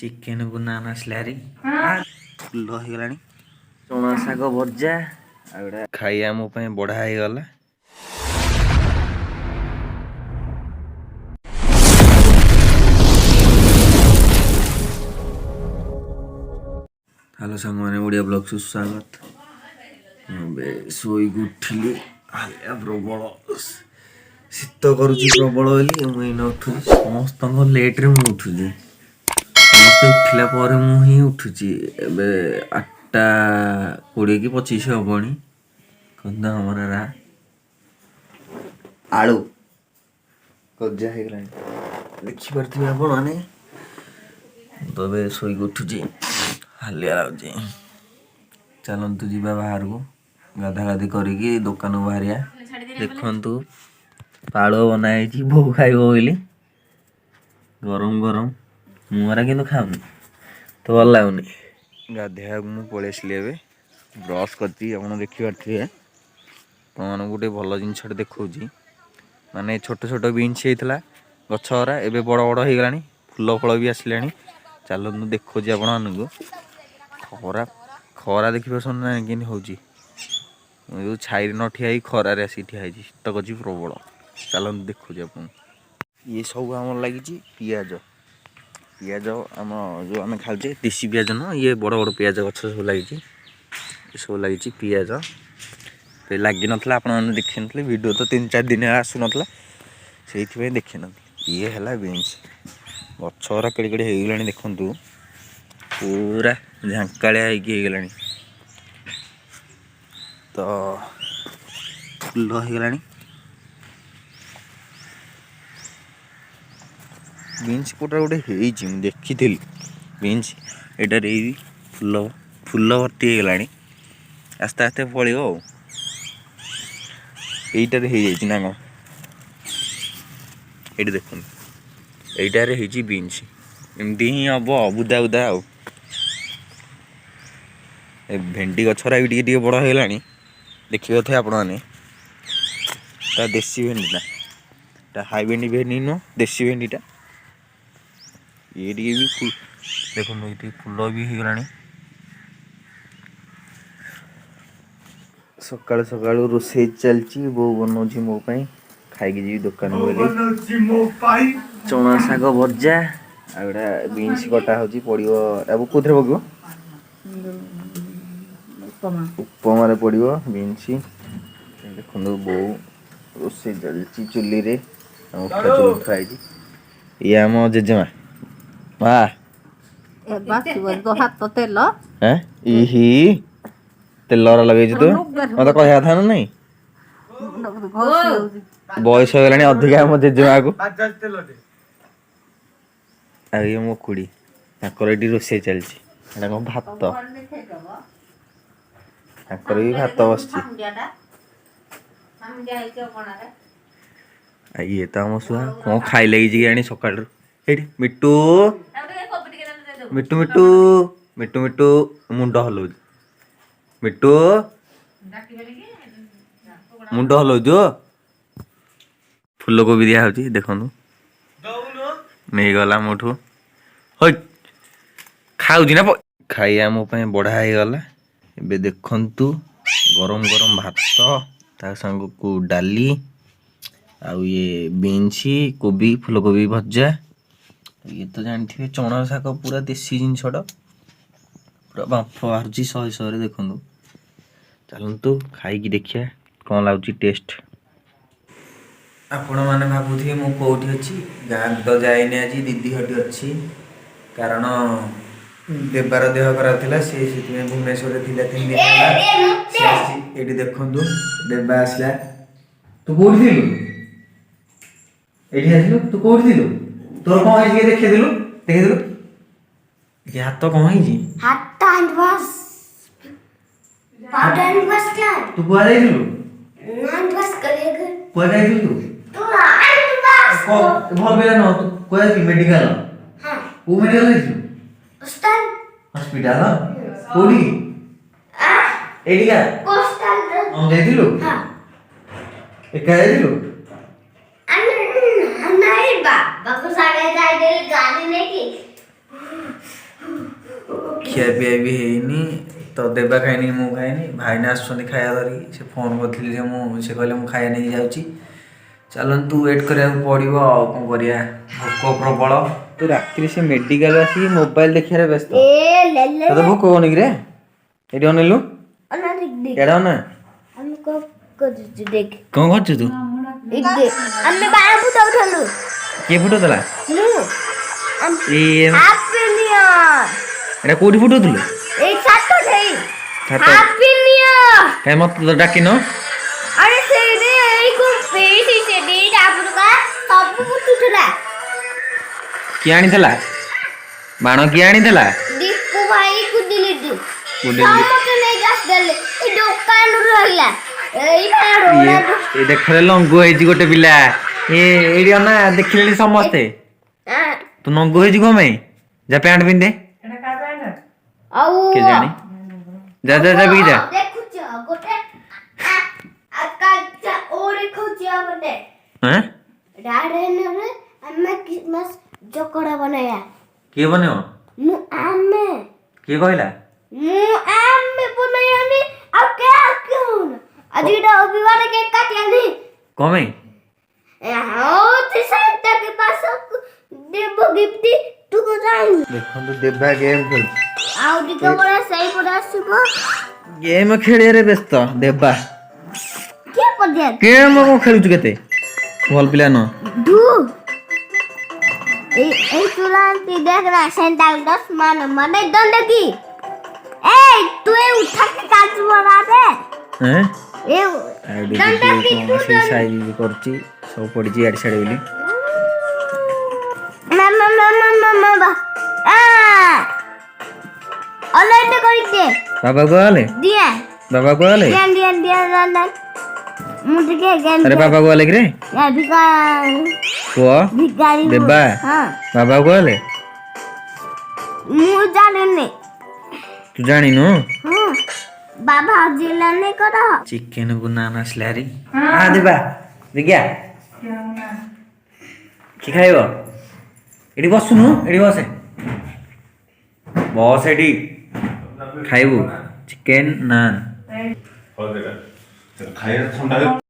Chicken को नान आसलारी full हो गलानी चना शाग भजा आउटा खाइया मो पे बढ़ा हो गला। हेलो सांग मैंने ओडिया ब्लॉग सुस्वागत। शोक उठिली हालिया प्रबल शीत करुच्ची प्रबल बोली मुझे उठुची समस्त लेट्रे मुझे उठुची समस्त उठिला पर मुझे उठुची एबे 8:20 कि 25 हबनी कंदा हमारा आलू कजा हो गला देखिपे आप मैंने तबे शोक उठुची हालिया लगे चलतु जा बाहर को गाधा गाधी करी दुकान बाहर देखु पाड़ बनाई बो खाइब बोली गरम गरम मुहरा कि खाऊनी तो भल लगुनि गाधे मुझे पलि आसली ब्रश कर देखिपे तुम गोटे भल जिनस देखा माने छोट छोट बीन्स होता गछरा एवं बड़ बड़ हो गला फुल फल भी आसला चलतु देखुची आपण को खरा खरा देखिए ना कि हूँ जो छाई न ठिया खरार आसी ठिया शीत कर प्रबल चलते देखुचे आप ये सब आम लगी पिज पिज आम जो आम खाचे देसी पिज न ये बड़ बड़ पिज गछ सब लगी सब लगी पिज लग ना आप देखी वीडियो तो 3-4 दिन आसु ना से देखी न ये है बीन्स गछरा केड़े केड़े हो गला देखु पूरा झांकालिया होगला तो फुल हो गला बीन्स कोटा गोटे देखी बीन्स एटार फुल फुल भर्ती हो गला आस्ते आस्ते फल यहीटार हो ना कौन ये देख यहीटार बीन्स एमती ही हम बुदा बुदा आ भेंडी गछरा भी टे बड़ हो गला देखिए थे आपण मैंने देसी भेंडीटा हाई भेंडी नुह देसी भेंडीटा ये भी फुल देखो ये फुल भी हो गला सकाल सकाल रोसे चलती बो बनाऊँ मो खाई जी दुकान चना शाग भजा आउटा बीन्स कटा हो पड़ो अब कौन पक उपमार पड़ो बीन्स देखो बो रोसे चलती चुली रे खाई ये आम जेजेमा हाथ तेल तेल लगे तू मत कह था ना नहीं बयस हो गला अधिका मो जेजेमा को ये मो कुड़ी ये रोसे चलती भात भी भात बस ये तो आम छुआ कौन खाई लगी सकाल मिट्टू मिट्टू मिट्टू मिट्टू मिट्टू मुंड हलौ मिट्टू मुंड हलौ फूल को भी दिया देखु नहीं गला मोठू हो खाऊ ना खाइया मो बढ़ा हो गला ए देखु गरम गरम भात ता संग को डाली आउ ये बीन्स कोबी फूलकोबी भजा ये तो जानते चना शाग पूरा देसी जिनसटा पूरा बांफ बाहर 100 देखु चलतु खाई देखिए कौन लगुच टेस्ट आपण मैंने भावुथे मु कौटी अच्छी गाँव तो जाइनी आज दीदी हटी अच्छी कारण देवार देह खराब था से भुवनेश्वर 3 दिन ये देखु देवा आसला तू कौटी ये आसलु तू कौटी तोर कौन है देखेलु देखेलु ये हाथ कौन है हाथ बस पाउडर बस क्या तू कुआ जाइलु नान बस करेगा कुआ जाइलु तू आन बस को भल बेला न तू कुआ जाइलु मेडिकल हां वो मेडिकल जाइलु हॉस्पिटल कोडी एडिका हॉस्पिटल हम जाइलु हां एका जाइलु नहीं बाबा को सागे जाइले गाड़ी नहीं की खिया पिया भी ହେଇନି ତ ଦେବା ଖାଇନି ମୁଁ ଖାଇନି ଭାଇନା ଆସୁଛନ୍ତି ଖାଇବା ଧରିକି ସେ ଫୋନ୍ କରିଥିଲି ଯେ ମୁଁ ସେ କହିଲେ ମୁଁ ଖାଇବା ନେଇକି ଯାଉଛି ଚାଲନ୍ତୁ ୱେଟ୍ କରିବାକୁ ପଡ଼ିବ ଆଉ କ'ଣ କରିବା ଭୋକ ପ୍ରବଳ ତୁ ରାତିରେ ସେ ମେଡ଼ିକାଲ ଆସିକି ମୋବାଇଲ ଦେଖିବାରେ ବ୍ୟସ୍ତ ତତେ ଭୋକ ହଉନି କିରେ ଏଠି ଅନେଇଲୁ ଏଇଟା ଅନା କ'ଣ କରୁଛୁ ତୁ କିଏ ଫୁଟଉଥିଲା ଏଇଟା କୋଉଠି ଫୁଟଉଥିଲୁ କାଇଁ ମତେ ତ ଡାକିନ କିଏ ଆଣିଥିଲା ବାଣ କିଏ ଆଣିଥିଲା ଦେଖରେ ଲଙ୍ଗୁ ହେଇଛି ଗୋଟେ ପିଲା ଏଇଠି ଅନା ଦେଖିଲେଣି ସମସ୍ତେ ତୁ ନଙ୍ଗୁ ହେଇଛି କ'ଣ ପାଇଁ ଯା ପ୍ୟାଣ୍ଟ ପିନ୍ଧେ କିଏ ଜାଣି ଯା ଯା ଯା ବିକି ଯା କିଏ ବନେଇବ କିଏ କହିଲା କ'ଣ ପାଇଁ ଦେଖନ୍ତୁ ଦେବା ଗେମ୍ ଗେମ୍ ଖେଳିବାରେ ବ୍ୟସ୍ତ ଦେବା ଗେମ୍ କ'ଣ ଖେଳୁଛୁ କେତେ ଭଲ ପିଲା ନୁହଁ କରୁଛି ସବୁ ପଡିଛି ଇଆଡେ ସିଆଡେ ବୋଲି ବାବା କୁଆଲେ ବାବା କୁଆଲେ अरे बाबा को वाले किरे पुआ देबा बाबा को वाले मु जाने तू जानी नो बाबा जिलाने करा चिकन को नाना स्लैरी हां देबा देखिया की खाइबो एडी बसुनु एडी बसे बस एडी खाइबो चिकन नान खाइरा ठंडा